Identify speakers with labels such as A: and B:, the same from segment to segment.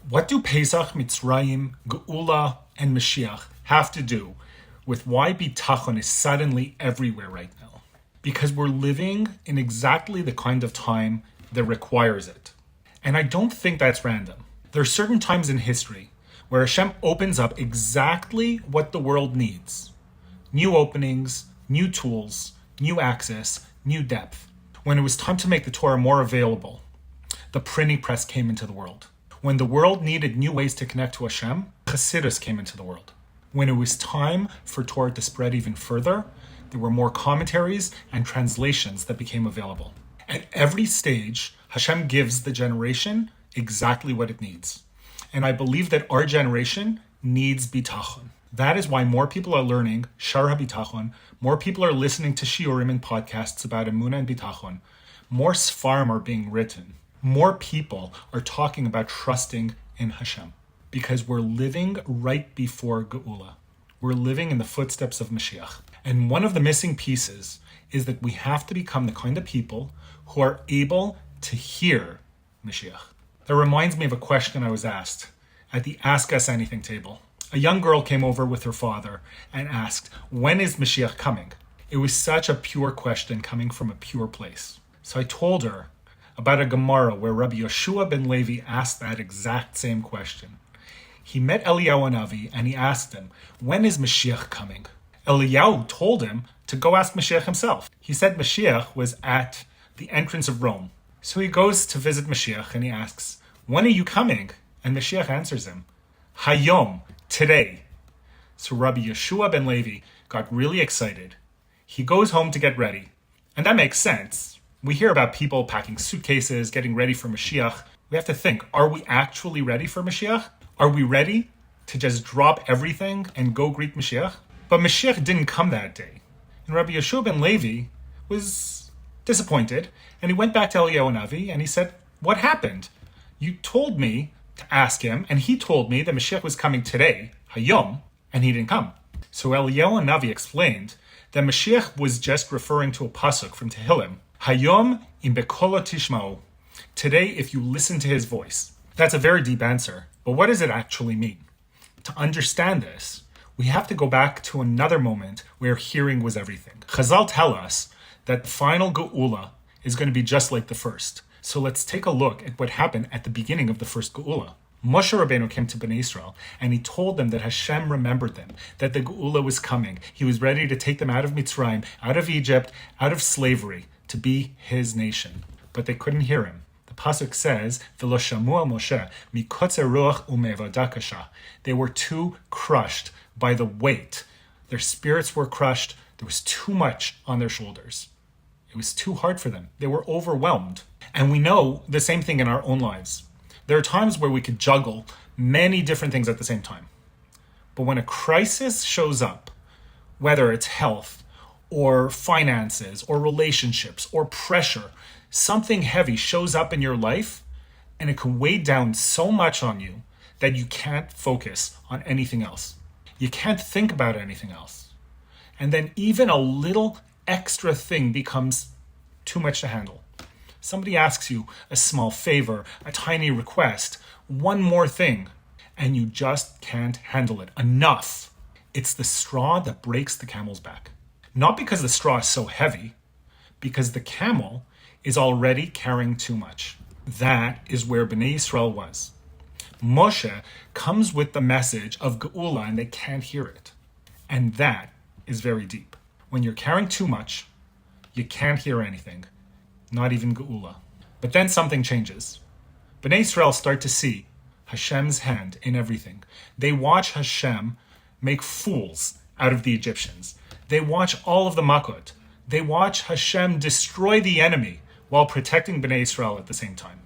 A: What do Pesach, Mitzrayim, Geulah, and Mashiach have to do with why Bitachon is suddenly everywhere right now? Because we're living in exactly the kind of time that requires it. And I don't think that's random. There are certain times in history where Hashem opens up exactly what the world needs. New openings, new tools, new access, new depth. When it was time to make the Torah more available, the printing press came into the world. When the world needed new ways to connect to Hashem, Chassidus came into the world. When it was time for Torah to spread even further, there were more commentaries and translations that became available. At every stage, Hashem gives the generation exactly what it needs. And I believe that our generation needs Bitachon. That is why more people are learning Shar Habitachon, more people are listening to shiurim and podcasts about Emunah and Bitachon, more Sfarim are being written, more people are talking about trusting in Hashem. Because we're living right before Geulah. We're living in the footsteps of Mashiach. And one of the missing pieces is that we have to become the kind of people who are able to hear Mashiach. That reminds me of a question I was asked at the Ask Us Anything table. A young girl came over with her father and asked, when is Mashiach coming? It was such a pure question coming from a pure place. So I told her about a Gemara where Rabbi Yoshua ben Levi asked that exact same question. He met Eliyahu Hanavi and he asked him, when is Mashiach coming? Eliyahu told him to go ask Mashiach himself. He said Mashiach was at the entrance of Rome. So he goes to visit Mashiach and he asks, when are you coming? And Mashiach answers him, Hayom, today. So Rabbi Yoshua ben Levi got really excited. He goes home to get ready. And that makes sense. We hear about people packing suitcases, getting ready for Mashiach. We have to think, are we actually ready for Mashiach? Are we ready to just drop everything and go greet Mashiach? But Mashiach didn't come that day. And Rabbi Yoshua ben Levi was disappointed. And he went back to Eliyahu Hanavi and he said, what happened? You told me to ask him, and he told me that Mashiach was coming today, Hayom, and he didn't come. So Eliyahu Hanavi explained that Mashiach was just referring to a pasuk from Tehillim, Hayom im bekolo tishma'u. Today, if you listen to his voice. That's a very deep answer, but what does it actually mean? To understand this, we have to go back to another moment where hearing was everything. Chazal tell us that the final Geulah is going to be just like the first. So let's take a look at what happened at the beginning of the first Geulah. Moshe Rabbeinu came to Bnei Yisrael and he told them that Hashem remembered them, that the Geulah was coming. He was ready to take them out of Mitzrayim, out of Egypt, out of slavery, to be his nation. But they couldn't hear him. The pasuk says, "V'lo shamua Moshe mikotzer ruach u'me'avodah kasha." They were too crushed by the weight. Their spirits were crushed. There was too much on their shoulders. It was too hard for them. They were overwhelmed. And we know the same thing in our own lives. There are times where we could juggle many different things at the same time. But when a crisis shows up, whether it's health or finances or relationships or pressure, something heavy shows up in your life and it can weigh down so much on you that you can't focus on anything else. You can't think about anything else. And then even a little extra thing becomes too much to handle. Somebody asks you a small favor, a tiny request, one more thing, and you just can't handle it enough. It's the straw that breaks the camel's back. Not because the straw is so heavy, because the camel is already carrying too much. That is where Bnei Yisrael was. Moshe comes with the message of Geulah and they can't hear it. And that is very deep. When you're carrying too much, you can't hear anything, not even Geulah. But then something changes. Bnei Yisrael start to see Hashem's hand in everything. They watch Hashem make fools out of the Egyptians. They watch all of the makot. They watch Hashem destroy the enemy while protecting Bnei Yisrael at the same time.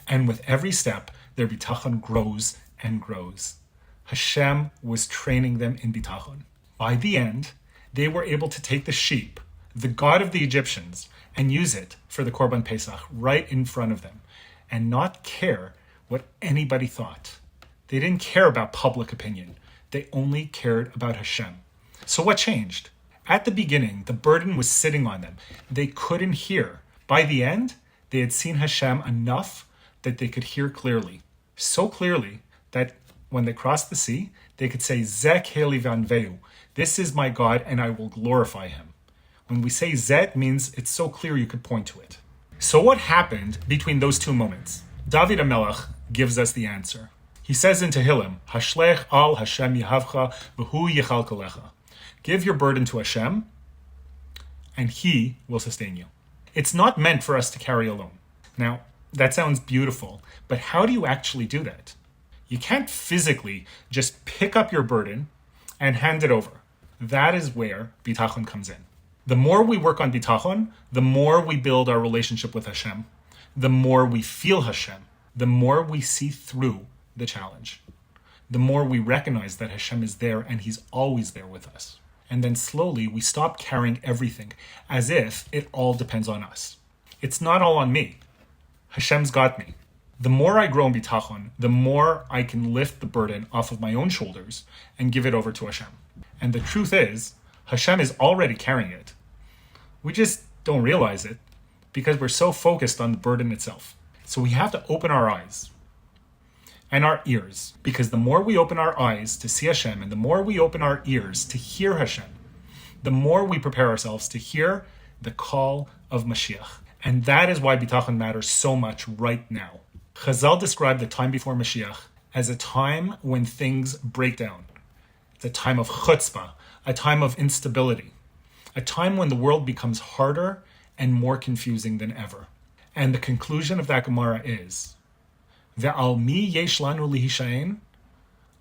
A: And with every step, their bitachon grows and grows. Hashem was training them in bitachon. By the end, they were able to take the sheep, the god of the Egyptians, and use it for the Korban Pesach right in front of them, and not care what anybody thought. They didn't care about public opinion. They only cared about Hashem. So what changed? At the beginning, the burden was sitting on them. They couldn't hear. By the end, they had seen Hashem enough that they could hear clearly. So clearly that when they cross the sea, they could say, Zeh Keli Vanveu. This is my God, and I will glorify him. When we say Zeh, it means it's so clear you could point to it. So what happened between those two moments? David HaMelech gives us the answer. He says in Tehillim, Hashlech al Hashem Yehavcha v'hu yichal kolecha. Give your burden to Hashem, and he will sustain you. It's not meant for us to carry alone. Now, that sounds beautiful, but how do you actually do that? You can't physically just pick up your burden and hand it over. That is where Bitachon comes in. The more we work on Bitachon, the more we build our relationship with Hashem, the more we feel Hashem, the more we see through the challenge, the more we recognize that Hashem is there and he's always there with us. And then slowly we stop carrying everything as if it all depends on us. It's not all on me. Hashem's got me. The more I grow in Bitachon, the more I can lift the burden off of my own shoulders and give it over to Hashem. And the truth is, Hashem is already carrying it. We just don't realize it because we're so focused on the burden itself. So we have to open our eyes and our ears, because the more we open our eyes to see Hashem and the more we open our ears to hear Hashem, the more we prepare ourselves to hear the call of Mashiach. And that is why Bitachon matters so much right now. Chazal described the time before Mashiach as a time when things break down. It's a time of chutzpah, a time of instability, a time when the world becomes harder and more confusing than ever. And the conclusion of that Gemara is, Ve'al mi yesh lanu lihishayin?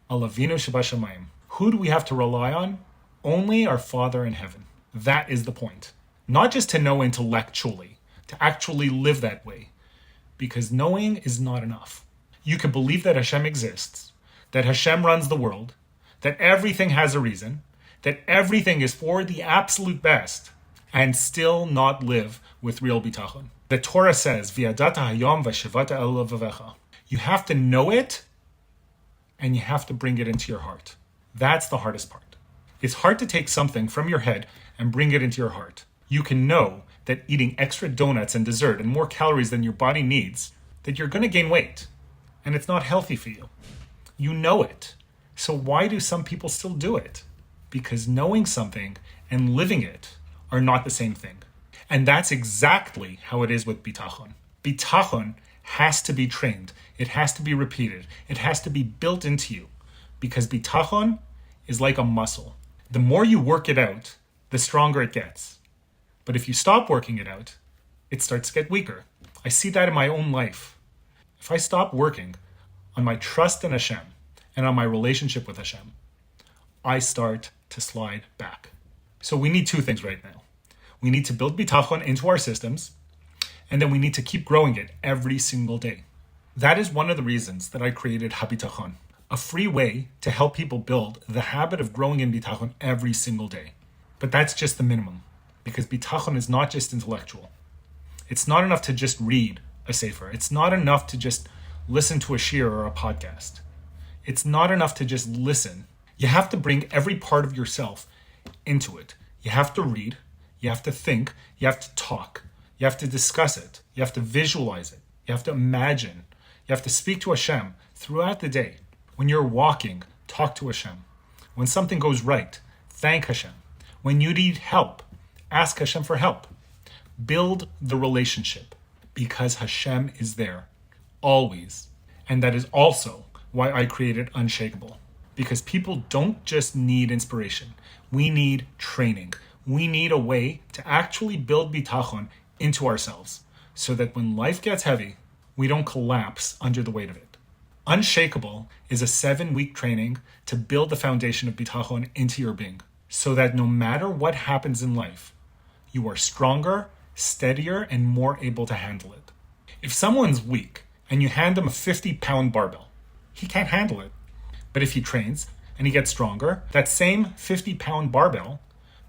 A: Al Avinu shebashamayim. Who do we have to rely on? Only our Father in heaven. That is the point. Not just to know intellectually, to actually live that way. Because knowing is not enough. You can believe that Hashem exists, that Hashem runs the world, that everything has a reason, that everything is for the absolute best, and still not live with real bitachon. The Torah says, V'yadata hayom v'shivata el levavecha. You have to know it, and you have to bring it into your heart. That's the hardest part. It's hard to take something from your head and bring it into your heart. You can know that eating extra donuts and dessert and more calories than your body needs, that you're going to gain weight, and it's not healthy for you. You know it. So why do some people still do it? Because knowing something and living it are not the same thing. And that's exactly how it is with Bitachon. Bitachon has to be trained. It has to be repeated. It has to be built into you. Because Bitachon is like a muscle. The more you work it out, the stronger it gets. But if you stop working it out, it starts to get weaker. I see that in my own life. If I stop working on my trust in Hashem and on my relationship with Hashem, I start to slide back. So we need two things right now. We need to build Bitachon into our systems, and then we need to keep growing it every single day. That is one of the reasons that I created Habitachon, a free way to help people build the habit of growing in Bitachon every single day. But that's just the minimum, because Bitachon is not just intellectual. It's not enough to just read a sefer. It's not enough to just listen to a shir or a podcast. It's not enough to just listen. You have to bring every part of yourself into it. You have to read, you have to think, you have to talk, you have to discuss it, you have to visualize it, you have to imagine, you have to speak to Hashem throughout the day. When you're walking, talk to Hashem. When something goes right, thank Hashem. When you need help, ask Hashem for help. Build the relationship, because Hashem is there, always. And that is also why I created Unshakable. Because people don't just need inspiration. We need training. We need a way to actually build Bitachon into ourselves so that when life gets heavy, we don't collapse under the weight of it. Unshakable is a 7-week training to build the foundation of Bitachon into your being so that no matter what happens in life, you are stronger, steadier, and more able to handle it. If someone's weak and you hand him a 50-pound barbell, he can't handle it. But if he trains and he gets stronger, that same 50-pound barbell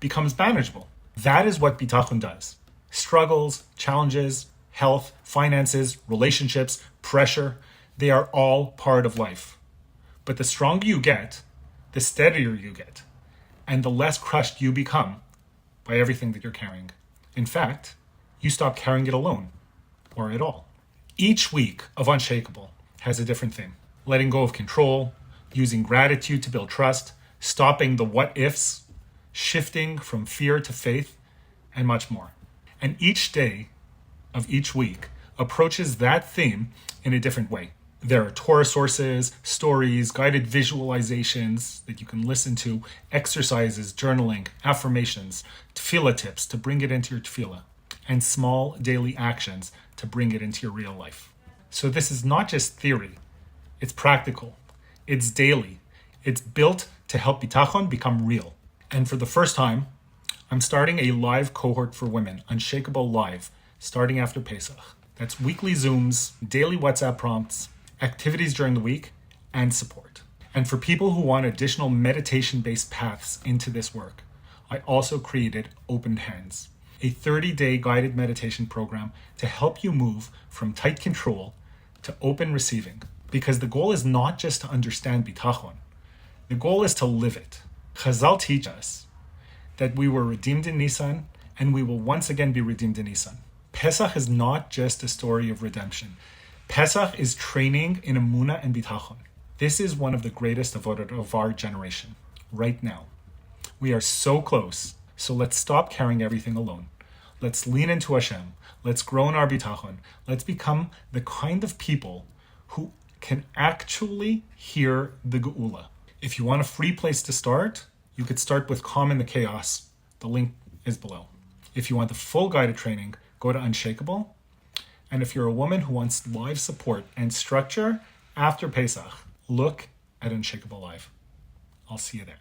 A: becomes manageable. That is what Bitachon does. Struggles, challenges, health, finances, relationships, pressure, they are all part of life. But the stronger you get, the steadier you get, and the less crushed you become by everything that you're carrying. In fact, you stop carrying it alone, or at all. Each week of Unshakable has a different theme. letting go of control, using gratitude to build trust, stopping the what ifs, shifting from fear to faith, and much more. And each day of each week approaches that theme in a different way. There are Torah sources, stories, guided visualizations that you can listen to, exercises, journaling, affirmations, tefillah tips to bring it into your tefillah, and small daily actions to bring it into your real life. So this is not just theory, it's practical, it's daily, it's built to help Bitachon become real. And for the first time, I'm starting a live cohort for women, Unshakable Live, starting after Pesach. That's weekly Zooms, daily WhatsApp prompts, activities during the week, and support. And for people who want additional meditation-based paths into this work, I also created Open Hands, a 30-day guided meditation program to help you move from tight control to open receiving. Because the goal is not just to understand Bitachon. The goal is to live it. Chazal teach us that we were redeemed in Nissan and we will once again be redeemed in Nissan. Pesach is not just a story of redemption. Pesach is training in Emunah and Bitachon. This is one of the greatest of our generation, right now. We are so close, so let's stop carrying everything alone. Let's lean into Hashem. Let's grow in our Bitachon. Let's become the kind of people who can actually hear the Geulah. If you want a free place to start, you could start with Calm in the Chaos. The link is below. If you want the full guided training, go to Unshakable. And if you're a woman who wants live support and structure after Pesach, look at Unshakable Live. I'll see you there.